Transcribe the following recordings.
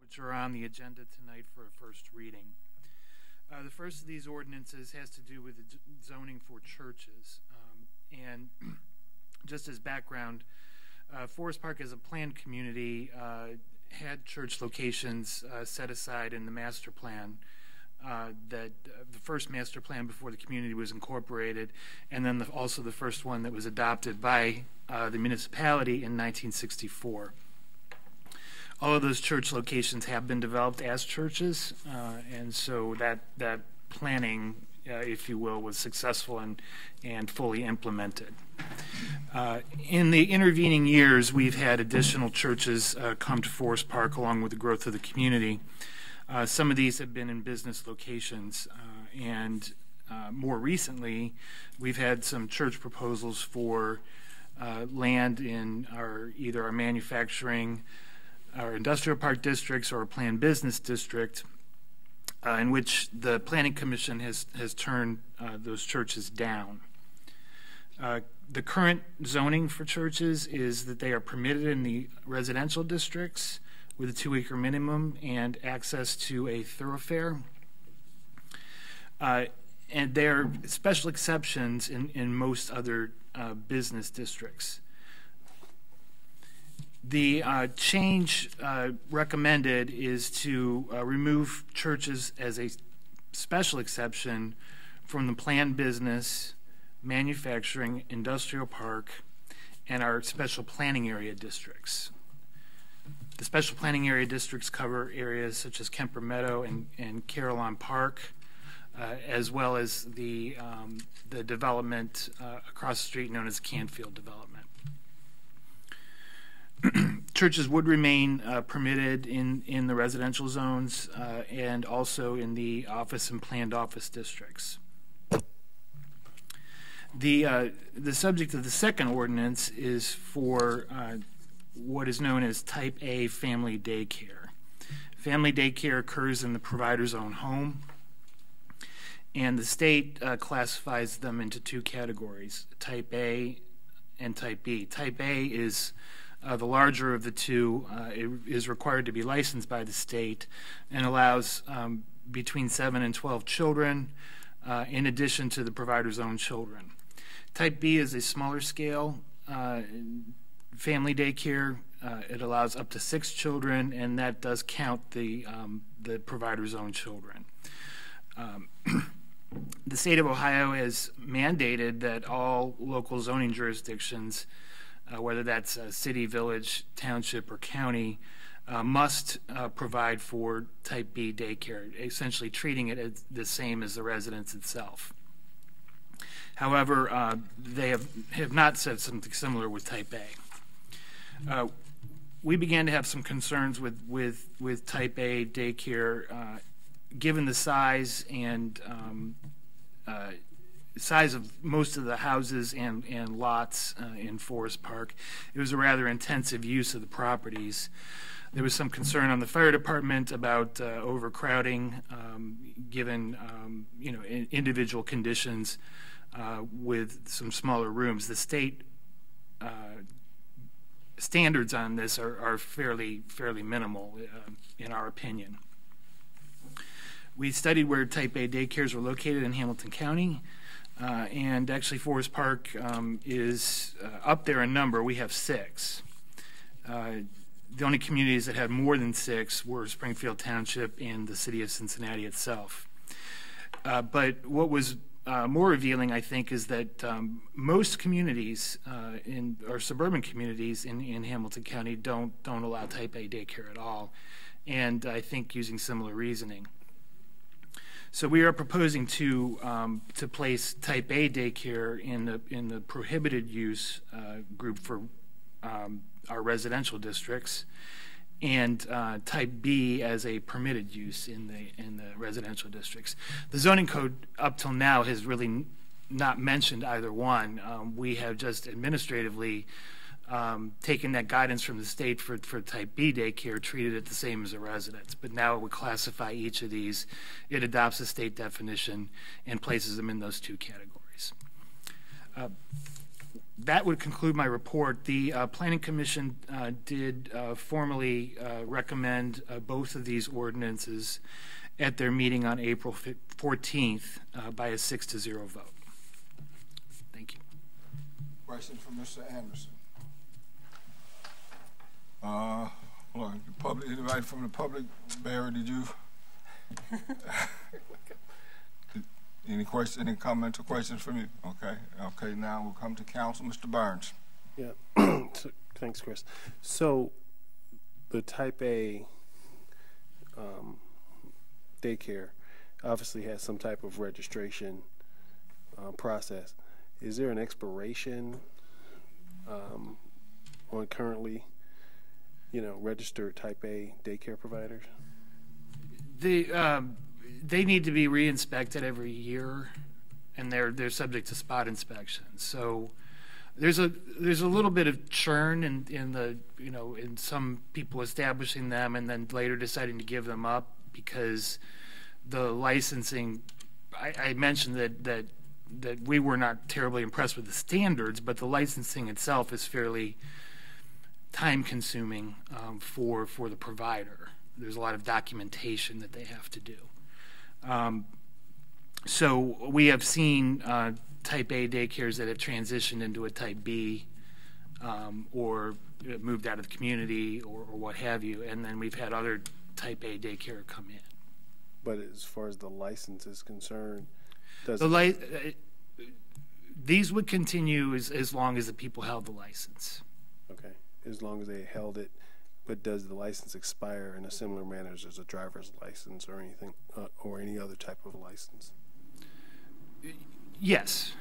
which are on the agenda tonight for a first reading. The first of these ordinances has to do with the zoning for churches. And just as background, Forest Park as a planned community had church locations set aside in the master plan, the first master plan before the community was incorporated, and then also the first one that was adopted by the municipality in 1964. All of those church locations have been developed as churches, and so that planning, if you will, was successful and fully implemented. In the intervening years, we've had additional churches come to Forest Park along with the growth of the community. Some of these have been in business locations, and more recently, we've had some church proposals for land in either our manufacturing, our industrial park districts, or a planned business district, in which the Planning Commission has turned those churches down. The current zoning for churches is that they are permitted in the residential districts with a 2-acre minimum and access to a thoroughfare. And there are special exceptions in most other business districts. The change recommended is to remove churches as a special exception from the planned business, manufacturing, industrial park, and our special planning area districts. The special planning area districts cover areas such as Kemper Meadow and Carillon Park, as well as the development across the street known as Canfield Development. Churches would remain permitted in the residential zones and also in the office and planned office districts. The subject of the second ordinance is for what is known as Type A family daycare. Family daycare occurs in the provider's own home, and the state classifies them into 2 categories, Type A and Type B. Type A is the larger of the 2. It is required to be licensed by the state and allows between 7 and 12 children in addition to the provider's own children. Type B is a smaller scale family daycare. It allows up to 6 children, and that does count the provider's own children. The state of Ohio has mandated that all local zoning jurisdictions, whether that's a city, village, township, or county, must provide for Type B daycare, essentially treating it as the same as the residence itself. However, they have not said something similar with Type A. We began to have some concerns with Type A daycare, given the size and size of most of the houses and lots in Forest Park. It was a rather intensive use of the properties. There was some concern on the fire department about overcrowding, given individual conditions with some smaller rooms. The state standards on this are fairly minimal, in our opinion. We studied where Type A daycares were located in Hamilton County, and actually Forest Park is up there in number. We have 6. The only communities that had more than 6 were Springfield Township and the city of Cincinnati itself. But what was more revealing, I think, is that most communities, or suburban communities in Hamilton County, don't allow Type A daycare at all, and I think using similar reasoning. So we are proposing to place Type A daycare in the prohibited use group for our residential districts, and Type B as a permitted use in the residential districts. The zoning code up till now has really not mentioned either one. We have just administratively taken that guidance from the state for Type B daycare, treated it the same as a residence. But now it would classify each of these. It adopts a state definition and places them in those 2 categories. that would conclude my report. The Planning Commission did formally recommend both of these ordinances at their meeting on April 14th by a 6-0 vote. Thank you. Question from Mr. Anderson. Look, the public, anybody from the public, Barry, did you? Any questions, any comments or questions from you? Okay, okay, now we'll come to council. Mr. Burns. Yeah, so, thanks, Chris. So the type A daycare obviously has some type of registration process. Is there an expiration on currently, registered type A daycare providers? They need to be re-inspected every year, and they're subject to spot inspections. So there's a little bit of churn in some people establishing them and then later deciding to give them up because the licensing. I mentioned that we were not terribly impressed with the standards, but the licensing itself is fairly time-consuming for the provider. There's a lot of documentation that they have to do. So we have seen type A daycares that have transitioned into a type B or moved out of the community or what have you, and then we've had other type A daycare come in. But as far as the license is concerned, these would continue as long as the people held the license. Okay, as long as they held it. But does the license expire in a similar manner as a driver's license or anything, or any other type of license? Yes.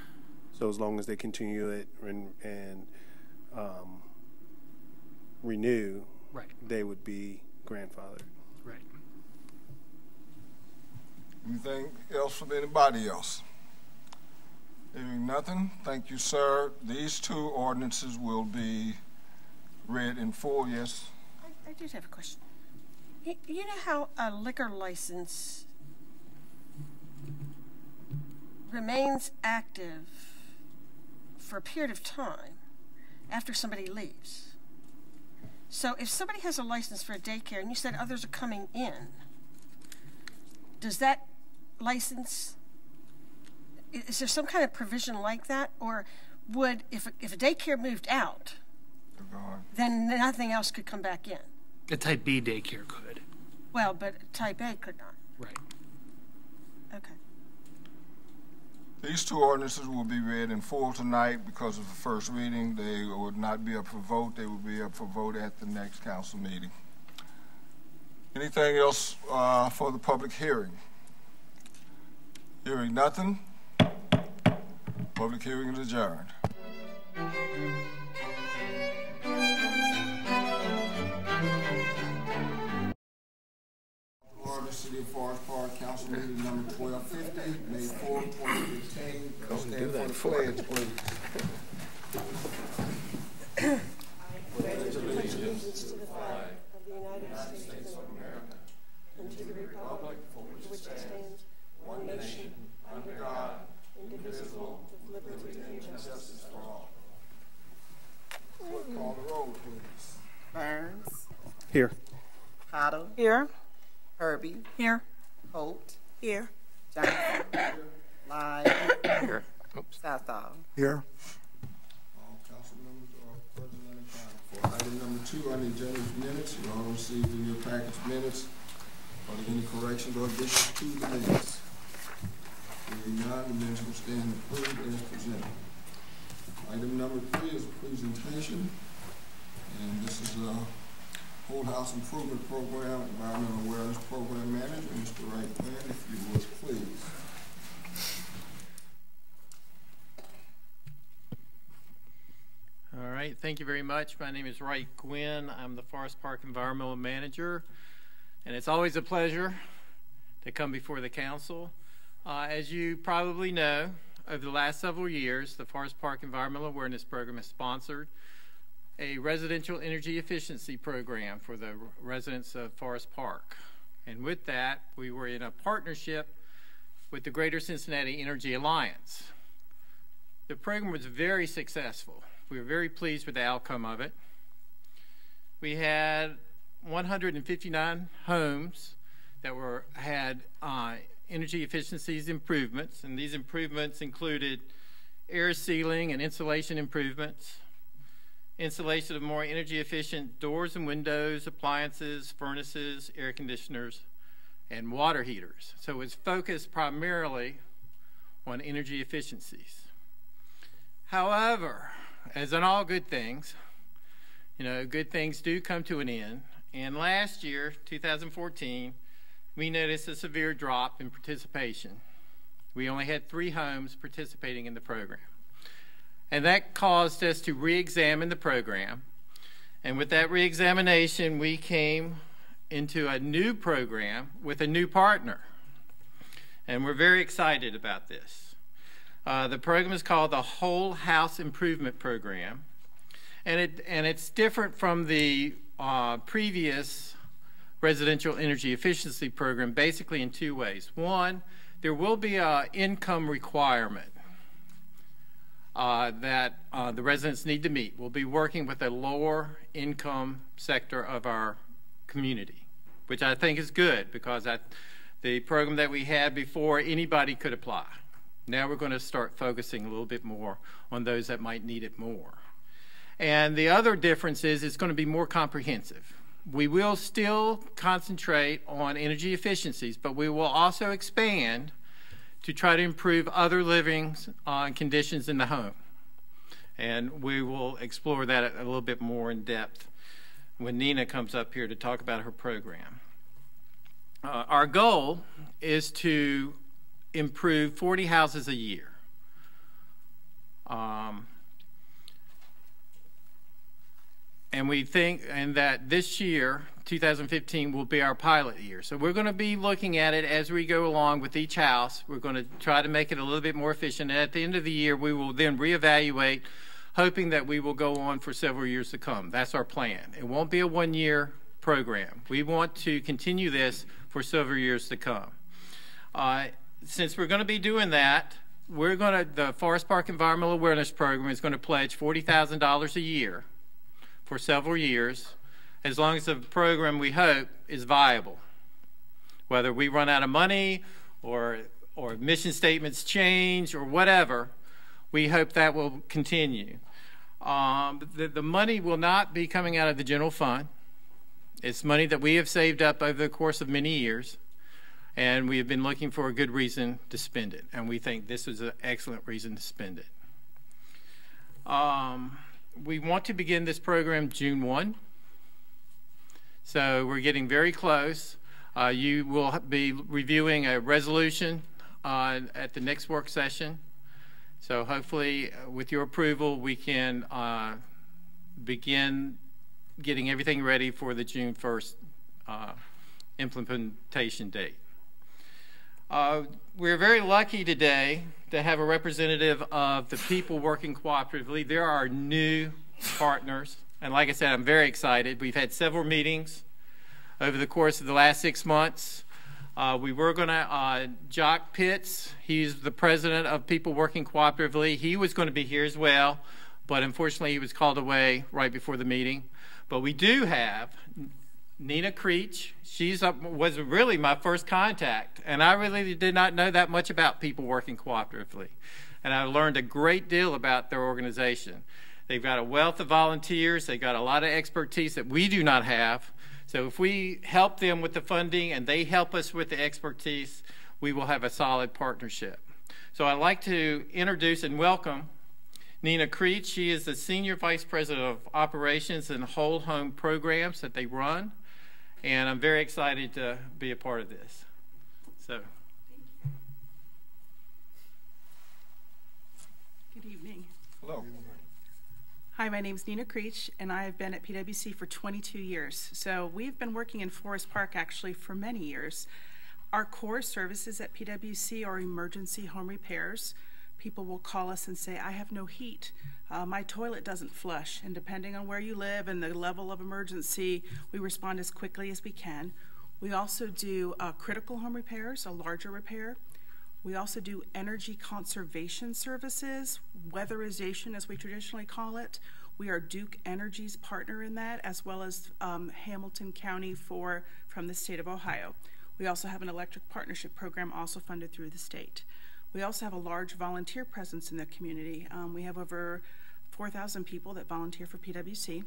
So as long as they continue it and renew, right, they would be grandfathered. Right. Anything else from anybody else? Hearing nothing, thank you, sir. These two ordinances will be read in full. Yes. I did have a question. You know how a liquor license remains active for a period of time after somebody leaves? So if somebody has a license for a daycare and you said others are coming in, does that license, is there some kind of provision like that? Or would, if a daycare moved out, then nothing else could come back in? A type B daycare could. Well, but type A could not. Right. Okay. These two ordinances will be read in full tonight because of the first reading. They would not be up for vote. They will be up for vote at the next council meeting. Anything else for the public hearing? Hearing nothing, public hearing is adjourned. City of Forest Park Council meeting number 1250, May 4, 2015. Stand for the pledge, please. I pledge allegiance to the flag of the United States of America and to the republic for which it stands, one nation, under God, indivisible, with liberty and justice for all. Call the roll, please. Burns. Here. Cottle. Here. Herbie. Here. Holt. Here. Johnson. Here. Live. Here. Oops. Southall. Here. All council members are present and accounted for. Item number 2 on the agenda's minutes. You all received in your package minutes. Are there any corrections or additions to the minutes? Hearing none, the minutes will stand approved as presented. Item number 3 is a presentation, and this is a Whole House Improvement Program, Environmental Awareness Program Manager, Mr. Wright Quinn, if you would, please. All right, thank you very much. My name is Wright Quinn. I'm the Forest Park Environmental Manager, and it's always a pleasure to come before the council. As you probably know, over the last several years, the Forest Park Environmental Awareness Program has sponsored a residential energy efficiency program for the residents of Forest Park. And with that, we were in a partnership with the Greater Cincinnati Energy Alliance. The program was very successful. We were very pleased with the outcome of it. We had 159 homes that had energy efficiencies improvements, and these improvements included air sealing and insulation improvements, installation of more energy efficient doors and windows, appliances, furnaces, air conditioners, and water heaters. So it was focused primarily on energy efficiencies. However, as in all good things, good things do come to an end. And last year, 2014, we noticed a severe drop in participation. We only had 3 homes participating in the program. And that caused us to re-examine the program. And with that re-examination, we came into a new program with a new partner. And we're very excited about this. The program is called the Whole House Improvement Program. And it's different from the previous residential energy efficiency program basically in 2 ways. One, there will be an income requirement that the residents need to meet. We'll be working with a lower income sector of our community, which I think is good because the program that we had before, anybody could apply. Now we're going to start focusing a little bit more on those that might need it more. And the other difference is it's going to be more comprehensive. We will still concentrate on energy efficiencies, but we will also expand to try to improve other living conditions in the home. And we will explore that a little bit more in depth when Nina comes up here to talk about her program. Our goal is to improve 40 houses a year. And we think that this year, 2015, will be our pilot year. So we're going to be looking at it as we go along with each house. We're going to try to make it a little bit more efficient. And at the end of the year, we will then reevaluate, hoping that we will go on for several years to come. That's our plan. It won't be a one-year program. We want to continue this for several years to come. Since we're going to be doing that, the Forest Park Environmental Awareness Program is going to pledge $40,000 a year for several years, as long as the program, we hope, is viable. Whether we run out of money or mission statements change or whatever, we hope that will continue. The money will not be coming out of the general fund. It's money that we have saved up over the course of many years, and we have been looking for a good reason to spend it, and we think this is an excellent reason to spend it. We want to begin this program June 1. So we're getting very close. You will be reviewing a resolution at the next work session. So hopefully, with your approval, we can begin getting everything ready for the June 1st implementation date. We're very lucky today to have a representative of the people working cooperatively. They're our new partners. And like I said, I'm very excited. We've had several meetings over the course of the last 6 months. We were going to, Jock Pitts, he's the president of People Working Cooperatively. He was going to be here as well, but unfortunately he was called away right before the meeting. But we do have Nina Creech. She was really my first contact, and I really did not know that much about People Working Cooperatively. And I learned a great deal about their organization. They've got a wealth of volunteers. They've got a lot of expertise that we do not have. So if we help them with the funding and they help us with the expertise, we will have a solid partnership. So I'd like to introduce and welcome Nina Creech. She is the Senior Vice President of Operations and Whole Home Programs that they run. And I'm very excited to be a part of this. So, good evening. Hello. Hi, my name is Nina Creech, and I have been at PwC for 22 years. So we've been working in Forest Park actually for many years. Our core services at PwC are emergency home repairs. People will call us and say, I have no heat. My toilet doesn't flush. And depending on where you live and the level of emergency, we respond as quickly as we can. We also do critical home repairs, a larger repair. We also do energy conservation services, weatherization as we traditionally call it. We are Duke Energy's partner in that, as well as Hamilton County from the state of Ohio. We also have an electric partnership program also funded through the state. We also have a large volunteer presence in the community. We have over 4,000 people that volunteer for PwC.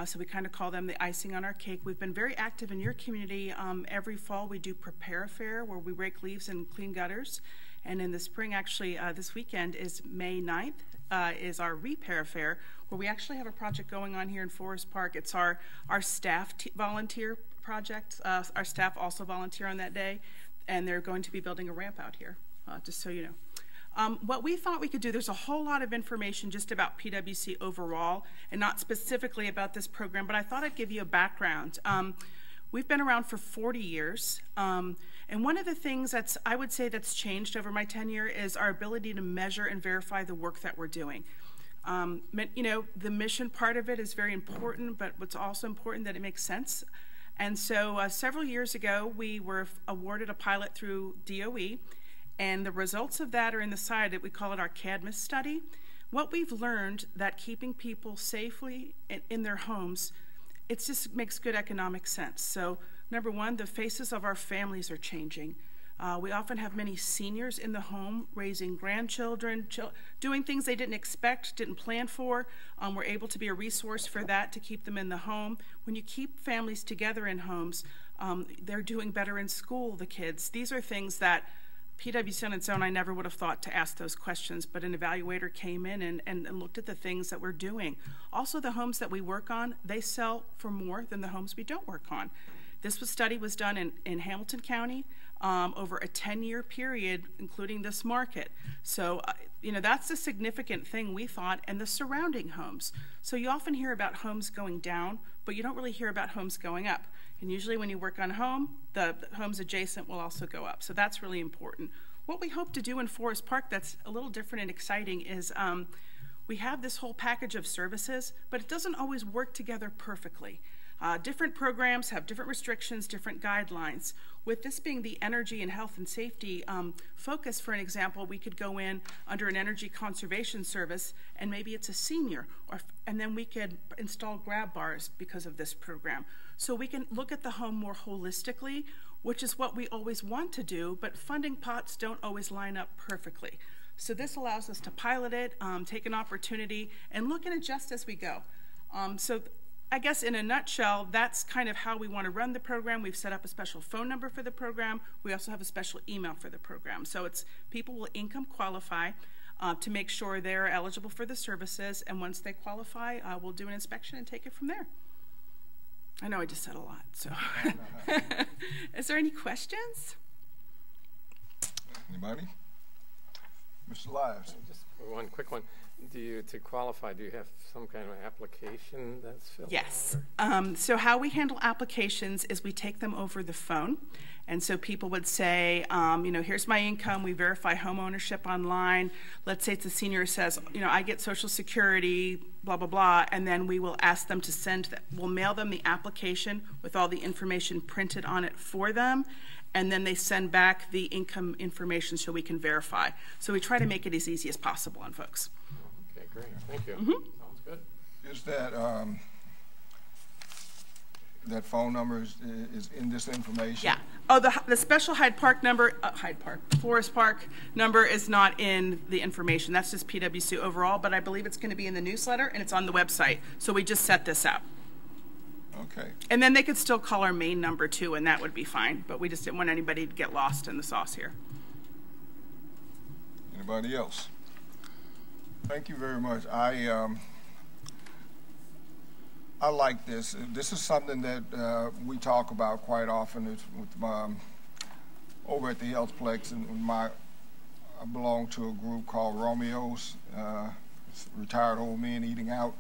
So we kind of call them the icing on our cake. We've been very active in your community. Every fall we do Prepare Fair, where we rake leaves and clean gutters. And in the spring, actually, this weekend is May 9th, is our Repair Fair, where we actually have a project going on here in Forest Park. It's our staff volunteer project. Our staff also volunteer on that day, and they're going to be building a ramp out here, just so you know. What we thought we could do, there's a whole lot of information just about PwC overall, and not specifically about this program, but I thought I'd give you a background. We've been around for 40 years, and one of the things I would say that's changed over my tenure is our ability to measure and verify the work that we're doing. You know, the mission part of it is very important, but what's also important that it makes sense. And so several years ago, we were awarded a pilot through DOE, and the results of that are in the side that we call it our CADMIS study. What we've learned that keeping people safely in their homes, it just makes good economic sense. So number one, the faces of our families are changing. We often have many seniors in the home raising grandchildren, doing things they didn't expect, didn't plan for. We're able to be a resource for that to keep them in the home. When you keep families together in homes, they're doing better in school, the kids. These are things that PwC on its own, I never would have thought to ask those questions, but an evaluator came in and looked at the things that we're doing. Also, the homes that we work on, they sell for more than the homes we don't work on. This study was done in Hamilton County over a 10-year period, including this market. So, you know, that's a significant thing we thought, and the surrounding homes. So you often hear about homes going down, but you don't really hear about homes going up. And usually when you work on a home, the homes adjacent will also go up. So that's really important. What we hope to do in Forest Park that's a little different and exciting is we have this whole package of services, but it doesn't always work together perfectly. Different programs have different restrictions, different guidelines. With this being the energy and health and safety focus, for an example, we could go in under an energy conservation service, and maybe it's a senior, and then we could install grab bars because of this program. So we can look at the home more holistically, which is what we always want to do, but funding pots don't always line up perfectly. So this allows us to pilot it, take an opportunity, and look and adjust as we go. So I guess in a nutshell, that's kind of how we want to run the program. We've set up a special phone number for the program. We also have a special email for the program. So it's people will income qualify to make sure they're eligible for the services, and once they qualify, we'll do an inspection and take it from there. I know I just said a lot, so. Is there any questions? Anybody? Mr. Lyles. Just one quick one. To qualify, do you have some kind of application that's filled out? Yes. So how we handle applications is we take them over the phone. And so people would say, you know, here's my income. We verify home ownership online. Let's say it's a senior who says, you know, I get Social Security, blah, blah, blah. And then we will ask them to we'll mail them the application with all the information printed on it for them. And then they send back the income information so we can verify. So we try to make it as easy as possible on folks. Okay, great. Thank you. Mm-hmm. Sounds good. Is that that phone number is in this information? Yeah. Oh, the special Forest Park number is not in the information. That's just PwC overall, but I believe it's going to be in the newsletter and it's on the website. So we just set this up. Okay. And then they could still call our main number too, and that would be fine. But we just didn't want anybody to get lost in the sauce here. Anybody else? Thank you very much. I like this. This is something that we talk about quite often. It's with over at the Healthplex, and I belong to a group called Romeo's. It's retired old men eating out,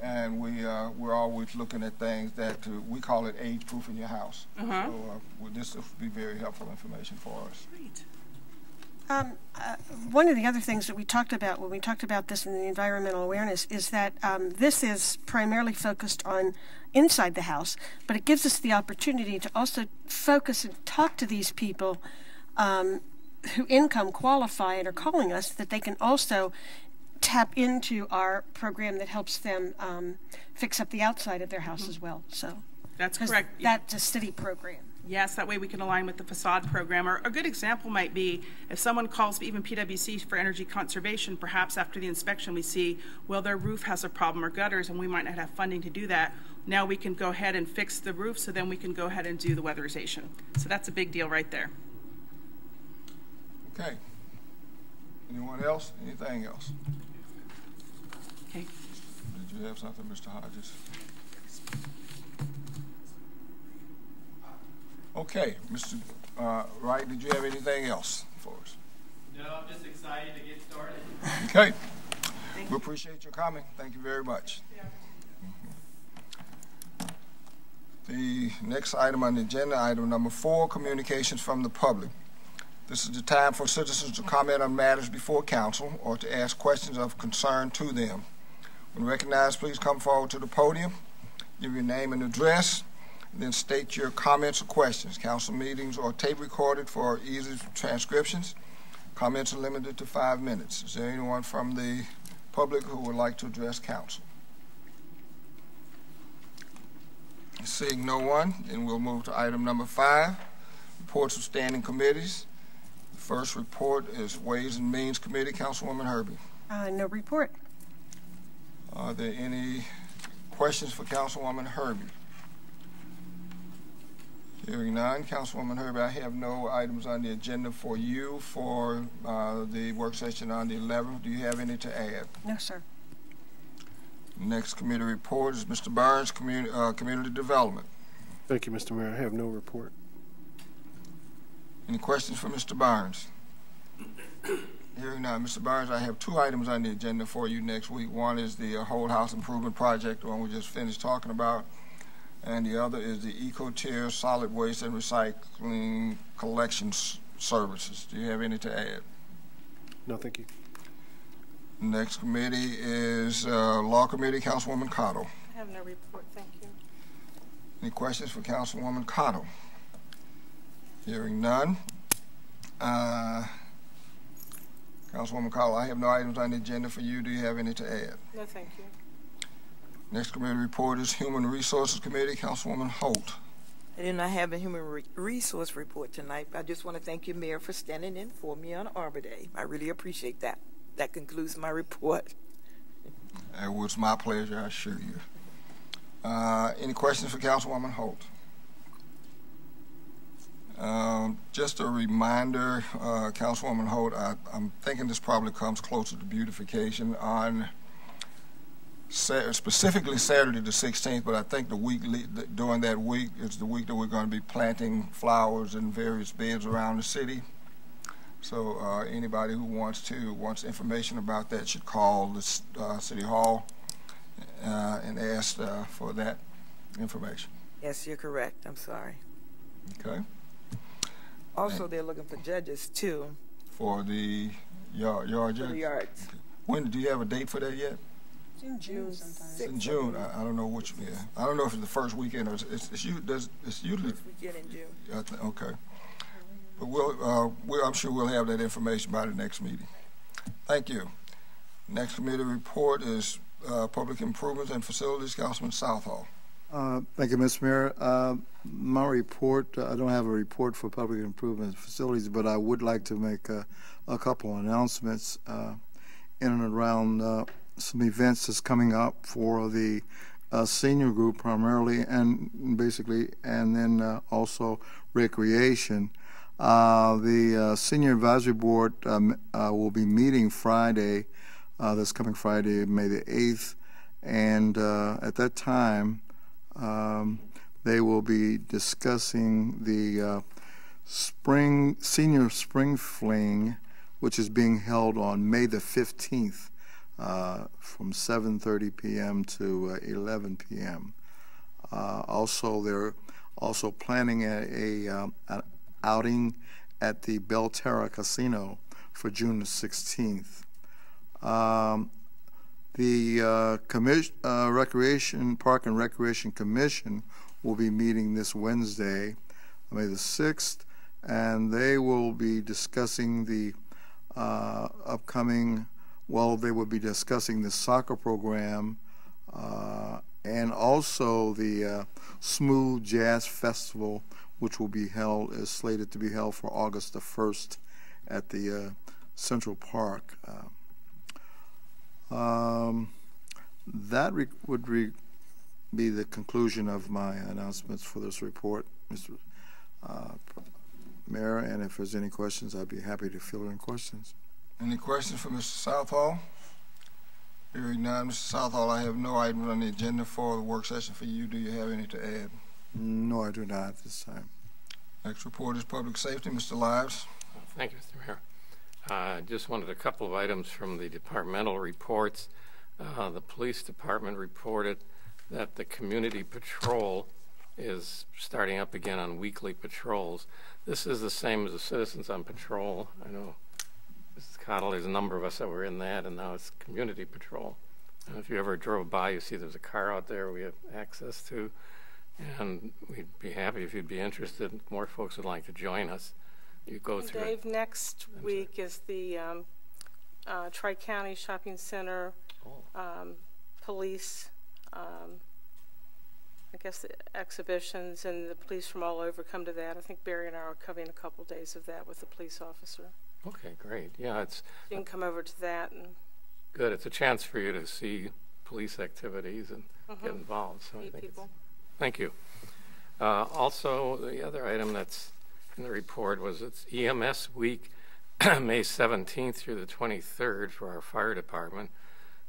and we're always looking at things that we call it age-proofing your house. Uh-huh. So this will be very helpful information for us. Great. One of the other things that we talked about when we talked about this in the environmental awareness is that this is primarily focused on inside the house, but it gives us the opportunity to also focus and talk to these people income qualify and are calling us, that they can also tap into our program that helps them fix up the outside of their house as well. So That's 'cause correct. That's a city program. Yes, that way we can align with the facade program. Or a good example might be if someone calls even PwC for energy conservation, perhaps after the inspection we see, well, their roof has a problem or gutters and we might not have funding to do that. Now we can go ahead and fix the roof, so then we can go ahead and do the weatherization. So that's a big deal right there. Okay. Anyone else? Anything else? Okay. Did you have something, Mr. Hodges? Okay, Mr. Wright, did you have anything else for us? No, I'm just excited to get started. Okay. We appreciate your comment. Thank you very much. The next item on the agenda, item number 4, communications from the public. This is the time for citizens to comment on matters before council or to ask questions of concern to them. When recognized, please come forward to the podium, give your name and address, and then state your comments or questions. Council meetings are tape recorded for easy transcriptions. Comments are limited to 5 minutes. Is there anyone from the public who would like to address council? Seeing no one, then we'll move to item number 5, reports of standing committees. The first report is Ways and Means Committee. Councilwoman Herbie. No report. Are there any questions for Councilwoman Herbie? Hearing none, Councilwoman Herbie, I have no items on the agenda for you for the work session on the 11th. Do you have any to add? No, sir. Next committee report is Mr. Burns, Community Development. Thank you, Mr. Mayor. I have no report. Any questions for Mr. Burns? Hearing none, Mr. Burns, I have 2 items on the agenda for you next week. One is the Whole House Improvement Project, the one we just finished talking about, and the other is the Eco-Tier Solid Waste and Recycling Collections Services. Do you have any to add? No, thank you. Next committee is Law Committee, Councilwoman Cotto. I have no report, thank you. Any questions for Councilwoman Cotto? Hearing none. Councilwoman Cotto, I have no items on the agenda for you. Do you have any to add? No, thank you. Next committee report is Human Resources Committee, Councilwoman Holt. I do not have a human resource report tonight, but I just want to thank you, Mayor, for standing in for me on Arbor Day. I really appreciate that. That concludes my report. It was my pleasure, I assure you. Any questions for Councilwoman Holt? Just a reminder, Councilwoman Holt, I'm thinking this probably comes closer to beautification on specifically Saturday the 16th, but I think the week during that week is the week that we're going to be planting flowers in various beds around the city. So anybody who wants information about that should call the City Hall and ask for that information. Yes, you're correct. I'm sorry. Okay. Also, they're looking for judges, too. For the yard judge? For the yards. When, do you have a date for that yet? It's in June sometime. It's in June. I don't know which. Yeah, I don't know if it's the first weekend or it's usually. First weekend in June. Okay. But I'm sure we'll have that information by the next meeting. Thank you. Next committee report is Public Improvements and Facilities, Councilman Southall. Thank you, Mr. Mayor. My report, I don't have a report for public improvement facilities, but I would like to make a couple of announcements in and around some events that's coming up for the senior group primarily, and basically, and then also recreation. The Senior Advisory Board will be meeting Friday, this coming Friday, May the 8th, and at that time, they will be discussing the Senior Spring Fling, which is being held on May the 15th from 7:30 p.m. to 11 p.m. Also, they're also planning an outing at the Belterra Casino for June the 16th. The Park and Recreation Commission will be meeting this Wednesday, May the 6th, and they will be discussing the upcoming, well, they will be discussing the soccer program and also the Smooth Jazz Festival, which will be held, is slated to be held for August the 1st at the Central Park. That would be the conclusion of my announcements for this report, Mr. Mayor, and if there's any questions, I'd be happy to field in questions. Any questions for Mr. Southall? Hearing none, Mr. Southall, I have no item on the agenda for the work session for you. Do you have any to add? No, I do not at this time. Next report is public safety. Mr. Lives. Thank you, Mr. Mayor. I just wanted a couple of items from the departmental reports. The police department reported that the community patrol is starting up again on weekly patrols. This is the same as the Citizens on Patrol. I know, Mrs. Cottle, there's a number of us that were in that, and now it's community patrol. And if you ever drove by, you see there's a car out there we have access to, and we'd be happy if you'd be interested. More folks would like to join us. You go through Dave, next week is the Tri-County Shopping Center police, I guess, the exhibitions, and the police from all over come to that. I think Barry and I are covering a couple days of that with the police officer. Okay, great. Yeah, it's you can come over to that. And good. It's a chance for you to see police activities and get involved. So meet people. Thank you. Also, the other item that's in the report was it's EMS Week, May 17th through the 23rd for our fire department.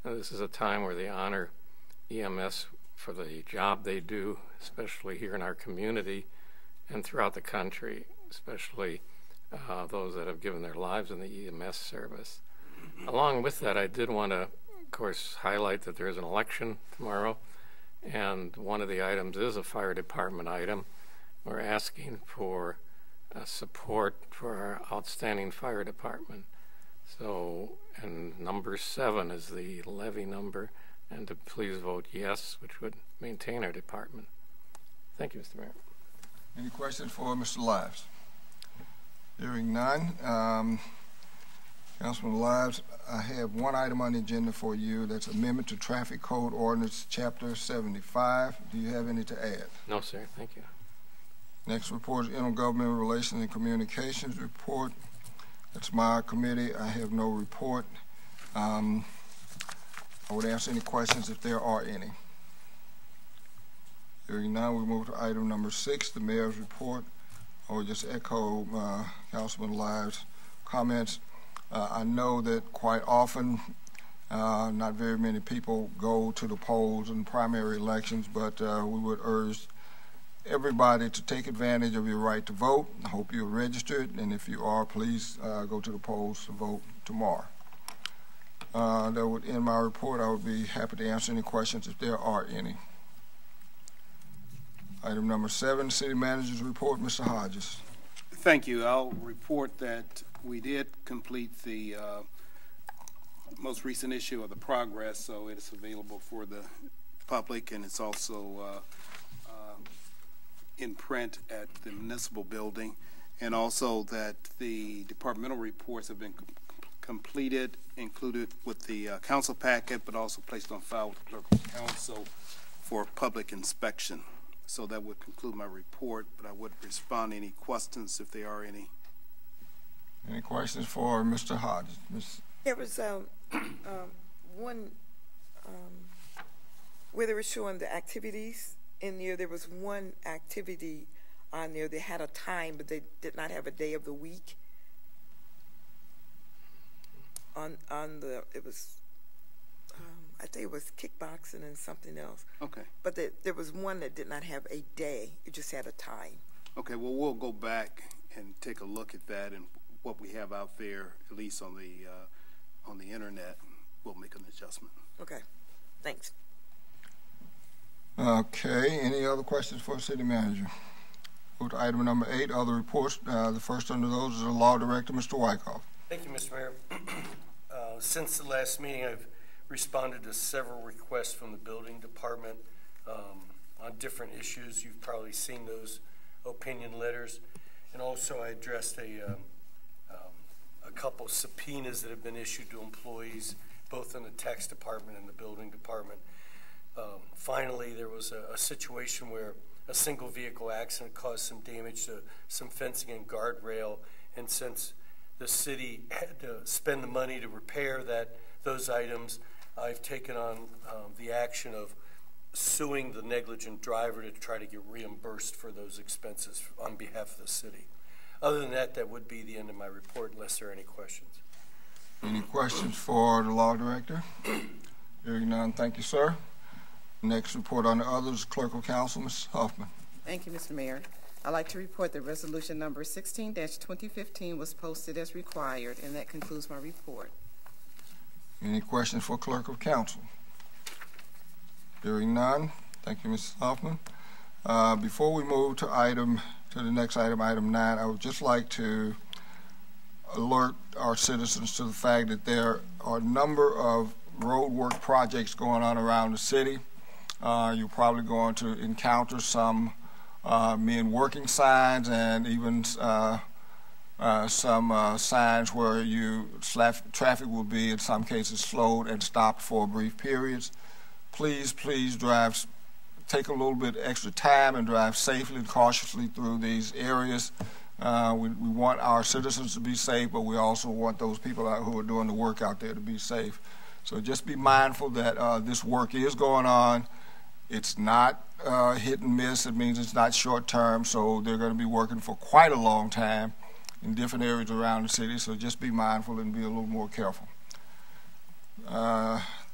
Now, this is a time where they honor EMS for the job they do, especially here in our community and throughout the country, especially those that have given their lives in the EMS service. Along with that, I did want to, of course, highlight that there is an election tomorrow, and one of the items is a fire department item. We're asking for support for our outstanding fire department. So, and number 7 is the levy number, and to please vote yes, which would maintain our department. Thank you, Mr. Mayor. Any questions for Mr. Lives? Hearing none. Councilman Lives, I have one item on the agenda for you. That's amendment to Traffic Code Ordinance Chapter 75. Do you have any to add? No, sir. Thank you. Next report is Intergovernmental Relations and Communications report. That's my committee. I have no report. I would answer any questions if there are any. Hearing none, we move to item number 6, the mayor's report. I would just echo Councilman Lives' comments. I know that quite often not very many people go to the polls in primary elections, but we would urge everybody to take advantage of your right to vote. I hope you're registered, and if you are, please go to the polls to vote tomorrow. That would end my report. I would be happy to answer any questions if there are any. Item number 7, City Manager's Report. Mr. Hodges. Thank you. I'll report that we did complete the most recent issue of the Progress, so it's available for the public, and it's also in print at the municipal building, and also that the departmental reports have been completed, included with the council packet, but also placed on file with the clerk of council for public inspection. So that would conclude my report, but I would respond to any questions if there are any. Any questions for Mr. Hodges? There was one where they were showing the activities in there. There was one activity on there. They had a time, but they did not have a day of the week. It was I think it was kickboxing and something else. Okay. But there was one that did not have a day. It just had a time. Okay. Well, we'll go back and take a look at that and what we have out there, at least on the internet. We'll make an adjustment. Okay. Thanks. Okay. Any other questions for the City Manager? Go to item number 8, other reports. The first under those is the Law Director, Mr. Wyckoff. Thank you, Mr. Mayor. Since the last meeting, I've responded to several requests from the building department on different issues. You've probably seen those opinion letters. And also I addressed a couple subpoenas that have been issued to employees, both in the tax department and the building department. Finally, there was a situation where a single vehicle accident caused some damage to some fencing and guardrail, and since the city had to spend the money to repair those items, I've taken on the action of suing the negligent driver to try to get reimbursed for those expenses on behalf of the city. Other than that, that would be the end of my report, unless there are any questions. Any questions for the law director? Hearing none, thank you, sir. Next report on the others, Clerk of Council, Ms. Huffman. Thank you, Mr. Mayor. I'd like to report that resolution number 16-2015 was posted as required, and that concludes my report. Any questions for Clerk of Council? Hearing none, thank you, Ms. Huffman. Before we move to the next item, item 9, I would just like to alert our citizens to the fact that there are a number of road work projects going on around the city. You're probably going to encounter some men working signs and even some signs where traffic will be in some cases slowed and stopped for brief periods. Please drive, take a little bit extra time and drive safely and cautiously through these areas. We want our citizens to be safe, but we also want those people who are doing the work out there to be safe. So just be mindful that this work is going on. It's not hit and miss. It means it's not short term, so they're going to be working for quite a long time in different areas around the city, so just be mindful and be a little more careful.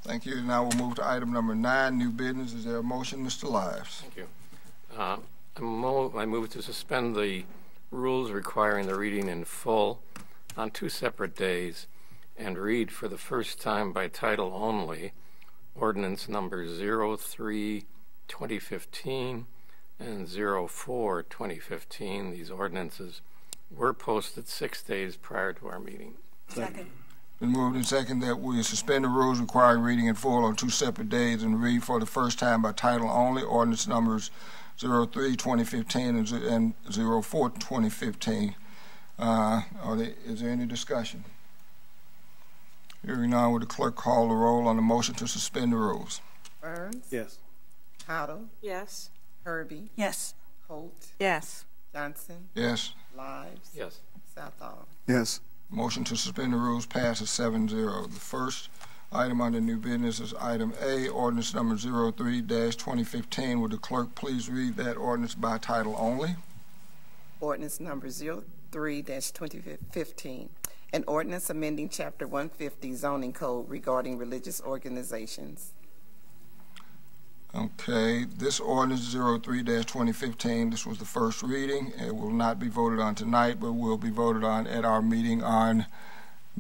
Thank you. Now we'll move to item number 9, new business. Is there a motion, Mr. Lives? Thank you. I move to suspend the rules requiring the reading in full on 2 separate days and read for the first time by title only ordinance number 03-2015 and 04-2015. These ordinances were posted 6 days prior to our meeting. Second. Been moved and second that we suspend the rules requiring reading in full on 2 separate days and read for the first time by title only ordinance numbers 03-2015 and 04-2015. Is there any discussion? Hearing none, would the clerk call the roll on the motion to suspend the rules? Burns? Yes. Cottle? Yes. Herbie? Yes. Holt? Yes. Johnson? Yes. Lives? Yes. Southall? Yes. Motion to suspend the rules passes 7-0. The first item under new business is item A, ordinance number 03-2015. Would the clerk please read that ordinance by title only? Ordinance number 03-2015. An ordinance amending Chapter 150 zoning code regarding religious organizations. Okay, this ordinance 03-2015, this was the first reading. It will not be voted on tonight, but will be voted on at our meeting on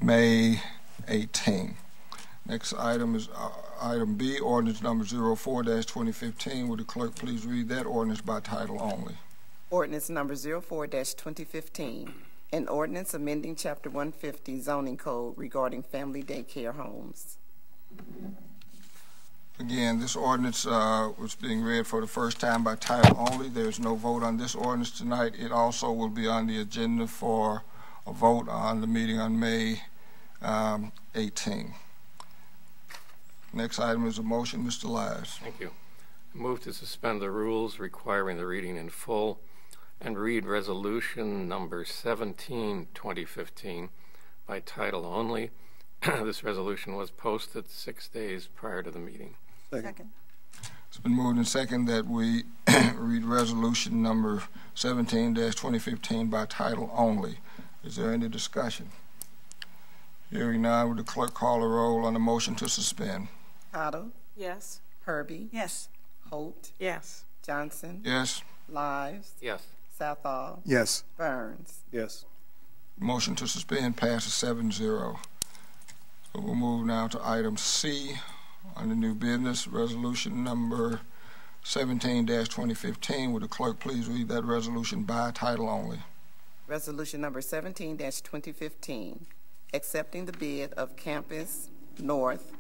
May 18. Next item is item B, ordinance number 04-2015. Would the clerk please read that ordinance by title only? Ordinance number 04-2015. An ordinance amending Chapter 150 zoning code regarding family daycare homes. Again, this ordinance was being read for the first time by title only. There's no vote on this ordinance tonight. It also will be on the agenda for a vote on the meeting on May 18. Next item is a motion. Mr. Lives. Thank you. I move to suspend the rules requiring the reading in full and read resolution number 17-2015 by title only. This resolution was posted 6 days prior to the meeting. Second. It's been moved and second that we read resolution number 17-2015 by title only. Is there any discussion? Hearing none, would the clerk call the roll on the motion to suspend? Cottle? Yes. Herbie? Yes. Holt? Yes. Johnson? Yes. Lives? Yes. Southall? Yes. Burns? Yes. Motion to suspend passes 7-0. So we'll move now to item C on the new business, resolution number 17-2015. Would the clerk please read that resolution by title only? Resolution number 17-2015, accepting the bid of Compass North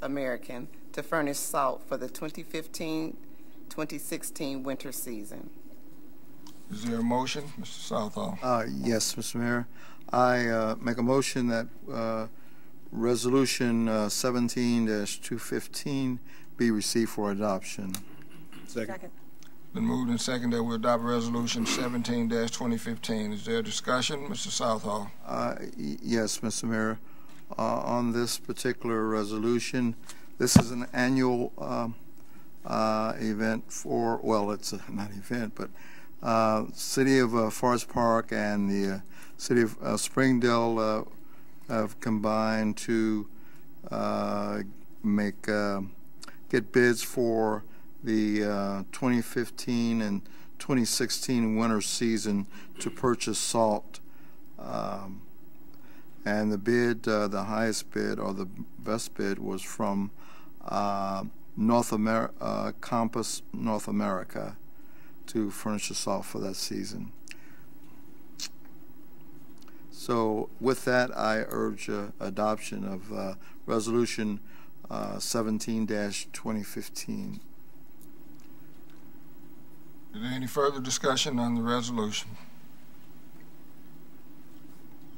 American to furnish salt for the 2015-2016 winter season. Is there a motion, Mr. Southall? Yes, Mr. Mayor. I make a motion that Resolution 17-215 be received for adoption. Second. Been moved and seconded that we adopt Resolution 17-2015. Is there a discussion, Mr. Southall? Yes, Mr. Mayor. On this particular resolution, this is an annual event for, well, it's not an event, but City of Forest Park and the City of Springdale have combined to get bids for the 2015 and 2016 winter season to purchase salt. And the bid, the highest bid or the best bid was from Compass North America to furnish the salt for that season. So with that, I urge adoption of Resolution 17-2015. Is there any further discussion on the resolution?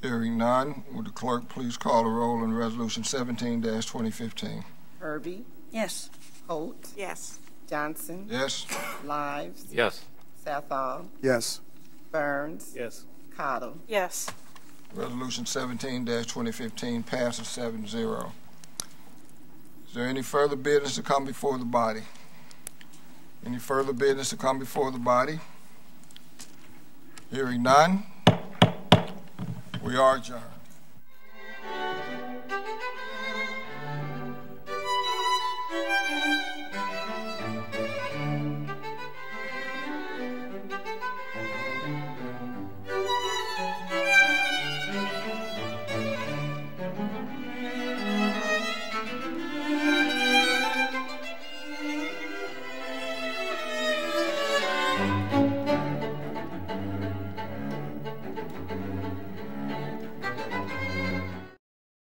Hearing none, would the clerk please call the roll on Resolution 17-2015? Herbie? Yes. Holt? Yes. Johnson? Yes. Lives? Yes. Southall? Yes. Burns? Yes. Cottle? Yes. Resolution 17-2015 passes 7-0. Is there any further business to come before the body? Any further business to come before the body? Hearing none, we are adjourned.